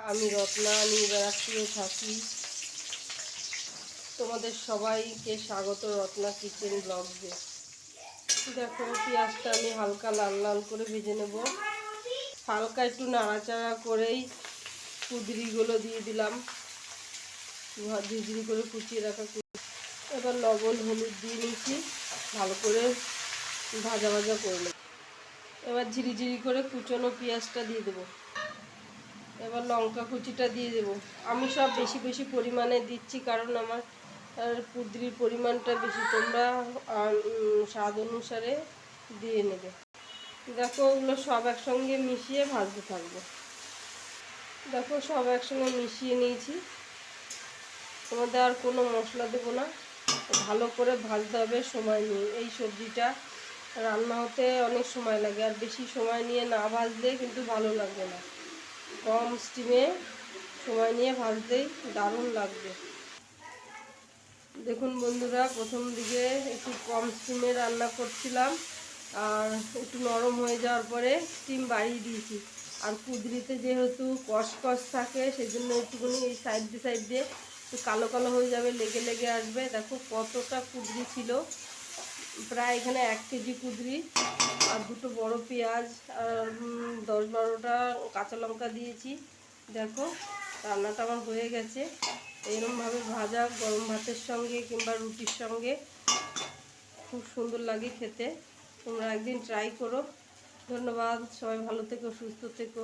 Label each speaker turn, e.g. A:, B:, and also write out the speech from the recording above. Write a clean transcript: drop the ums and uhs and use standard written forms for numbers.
A: আমি রত্না নিউ ব্যারাকপুরে থাকি। তোমাদের সবাইকে স্বাগত রত্না কিচেন ব্লগে। দেখো পেঁয়াজটা আমি হালকা লাল লাল করে ভেজে নেব। হালকা একটু নাড়াচাড়া করেই কুদরিগুলো দিয়ে দিলাম, ঝিঝিরি করে কুচিয়ে রাখা। এবার লবণ হলুদ দিয়ে নিচ্ছি, ভালো করে ভাজা ভাজা করে নেব। এবার ঝিরিঝিরি করে কুচনো পেঁয়াজটা দিয়ে দেবো। এবার লঙ্কা কুচিটা দিয়ে দেবো। আমি সব বেশি বেশি পরিমাণে দিচ্ছি, কারণ আমার কুদরির পরিমাণটা বেশি, তোমরা স্বাদ অনুসারে দিয়ে নেবে। দেখো ওগুলো সব একসঙ্গে মিশিয়ে ভাজতে থাকবো। দেখো সব একসঙ্গে মিশিয়ে নিয়েছি। তোমাদের আর কোনো মশলা দেবো না, ভালো করে ভাজতে হবে সময় নিয়ে। এই সবজিটা রান্না হতে অনেক সময় লাগে, আর বেশি সময় নিয়ে না ভাজলে কিন্তু ভালো লাগবে না। কম স্টিমে সময় নিয়ে ভাজতেই দারুণ লাগবে। দেখুন বন্ধুরা, প্রথম দিকে একটু কম স্টিমে রান্না করছিলাম, আর একটু নরম হয়ে যাওয়ার পরে স্টিম বাড়িয়ে দিয়েছি। আর কুদরিতে যেহেতু কষকষ থাকে, সেই জন্য একটুখানি এই সাইড দিয়ে একটু কালো কালো হয়ে যাবে, লেগে লেগে আসবে। দেখো কতটা কুদরি ছিল, প্রায় এখানে 1 কেজি কুদরি, আর দুটো বড় পেঁয়াজ, আর 10-12টা কাঁচা লঙ্কা দিয়েছি। দেখো রান্নাটা আমার হয়ে গেছে। এরকমভাবে ভাজা গরম ভাতের সঙ্গে কিংবা রুটির সঙ্গে খুব সুন্দর লাগে খেতে। তোমরা একদিন ট্রাই করো। ধন্যবাদ, সবাই ভালো থেকো, সুস্থ থেকো।